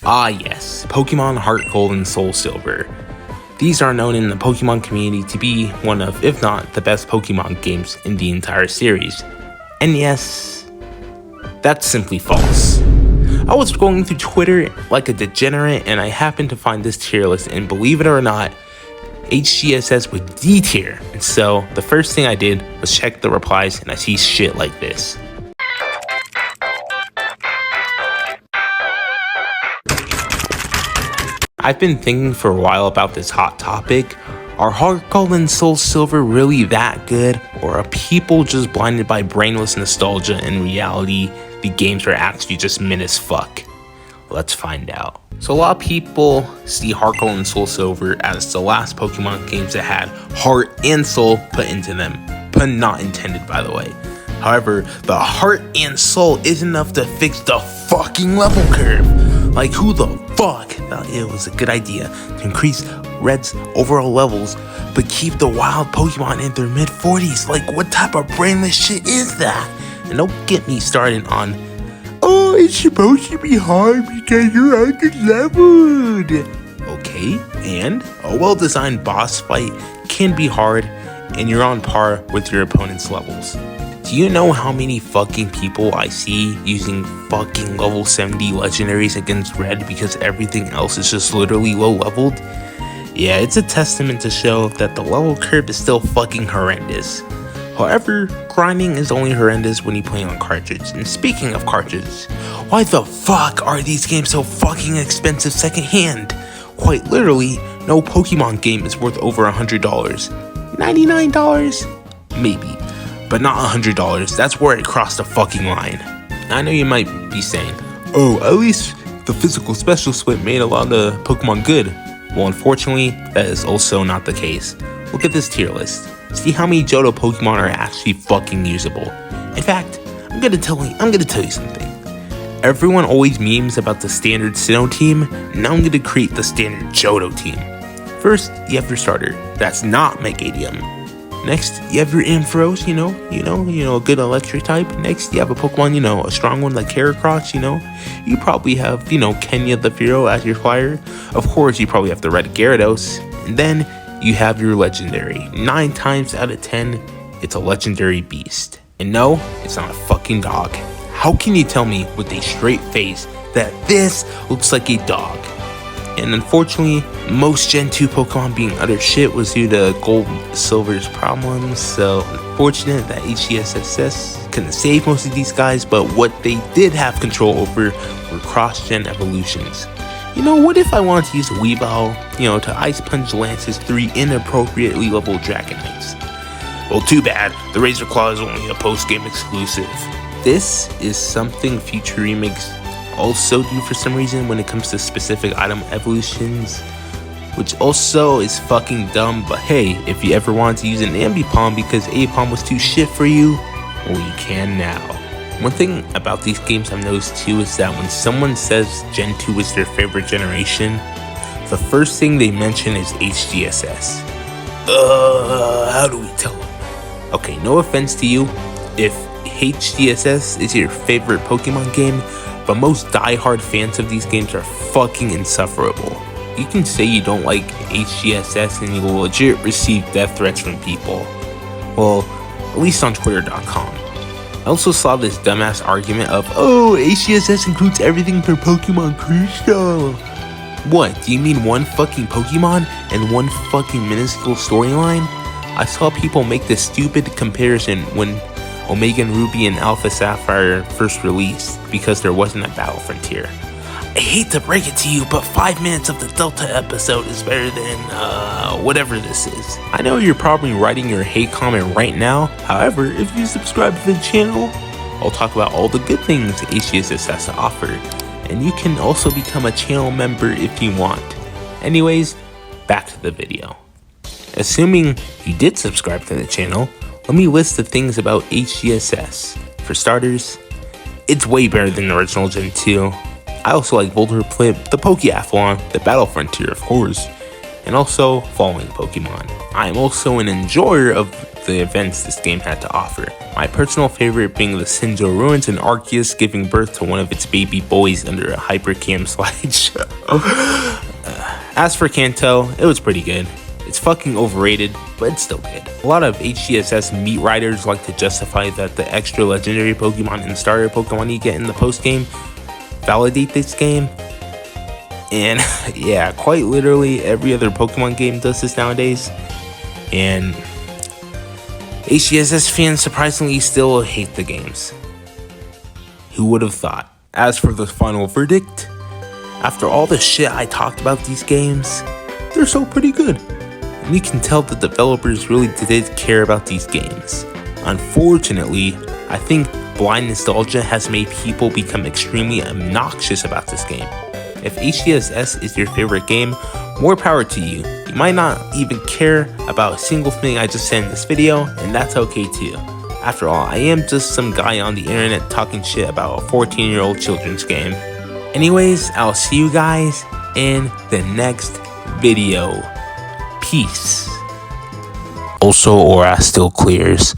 Ah yes, Pokemon HeartGold and SoulSilver. These are known in the Pokemon community to be one of, if not the best Pokemon games in the entire series. And yes, that's simply false. I was going through Twitter like a degenerate and I happened to find this tier list, and believe it or not, HGSS was D tier. And so the first thing I did was check the replies, and I see shit like this. I've been thinking for a while about this hot topic. Are HeartGold and SoulSilver really that good, or are people just blinded by brainless nostalgia and in reality the games are actually just mid as fuck? Let's find out. So a lot of people see HeartGold and SoulSilver as the last Pokemon games that had heart and soul put into them. Pun not intended, by the way. However, the heart and soul isn't enough to fix the fucking level curve. Like, who the fuck thought it was a good idea to increase Red's overall levels but keep the wild Pokemon in their mid 40s? Like, what type of brainless shit is that? And don't get me started on, oh, it's supposed to be hard because you're under-leveled. Okay, and a well-designed boss fight can be hard and you're on par with your opponent's levels. Do you know how many fucking people I see using fucking level 70 legendaries against Red because everything else is just literally low leveled? Yeah, it's a testament to show that the level curve is still fucking horrendous. However, grinding is only horrendous when you play on cartridge. And speaking of cartridges, why the fuck are these games so fucking expensive secondhand? Quite literally, no Pokemon game is worth over $100. $99? Maybe. But not $100, that's where it crossed the fucking line. I know you might be saying, oh, at least the physical special split made a lot of the Pokemon good. Well, unfortunately, that is also not the case. Look at this tier list. See how many Johto Pokemon are actually fucking usable. In fact, I'm gonna tell you something. Everyone always memes about the standard Sinnoh team, now I'm gonna create the standard Johto team. First, you have your starter, that's not Megadium. Next, you have your Ampharos, a good electric type. Next, you have a Pokemon, a strong one like Heracross, You probably have, Kenya the Fearow as your flyer. Of course, you probably have the red Gyarados. And then you have your legendary. 9 times out of 10, it's a legendary beast. And no, it's not a fucking dog. How can you tell me with a straight face that this looks like a dog? And unfortunately, most Gen 2 Pokemon being utter shit was due to Gold Silver's problems, so unfortunate that HGSS couldn't save most of these guys, but what they did have control over were cross-gen evolutions. What if I wanted to use a Weavile, to Ice Punch Lance's 3 inappropriately leveled Dragonites? Well, too bad, the Razor Claw is only a post-game exclusive. This is something future remakes also do for some reason when it comes to specific item evolutions, which also is fucking dumb. But hey, if you ever wanted to use an Ambipom because Apom was too shit for you, well, you can now. One thing about these games I've noticed too is that when someone says Gen 2 is their favorite generation, the first thing they mention is HGSS. How do we tell them? Okay, no offense to you if HGSS is your favorite Pokemon game, but most die-hard fans of these games are fucking insufferable. You can say you don't like HGSS and you will legit receive death threats from people. Well, at least on Twitter.com. I also saw this dumbass argument of, oh, HGSS includes everything for Pokemon Crystal. What, do you mean one fucking Pokemon and one fucking minuscule storyline? I saw people make this stupid comparison when Omega and Ruby and Alpha Sapphire first released because there wasn't a Battle Frontier. I hate to break it to you, but 5 minutes of the Delta episode is better than, whatever this is. I know you're probably writing your hate comment right now. However, if you subscribe to the channel, I'll talk about all the good things HGSS has to offer. And you can also become a channel member if you want. Anyways, back to the video. Assuming you did subscribe to the channel, let me list the things about HGSS. For starters, it's way better than the original Gen 2. I also like Boulder Flip, the Pokeathlon, the Battle Frontier of course, and also following Pokemon. I am also an enjoyer of the events this game had to offer. My personal favorite being the Sinnoh ruins and Arceus giving birth to one of its baby boys under a hypercam slideshow. As for Kanto, it was pretty good. It's fucking overrated, but it's still good. A lot of HGSS meat riders like to justify that the extra legendary Pokemon and starter Pokemon you get in the post game validate this game. And yeah, quite literally every other Pokemon game does this nowadays. And HGSS fans surprisingly still hate the games. Who would have thought? As for the final verdict, after all the shit I talked about these games, they're so pretty good. And you can tell the developers really did care about these games. Unfortunately, I think blind nostalgia has made people become extremely obnoxious about this game. If HGSS is your favorite game, more power to you. You might not even care about a single thing I just said in this video, and that's okay too. After all, I am just some guy on the internet talking shit about a 14-year-old children's game. Anyways, I'll see you guys in the next video. Peace. Also, Aura still clears.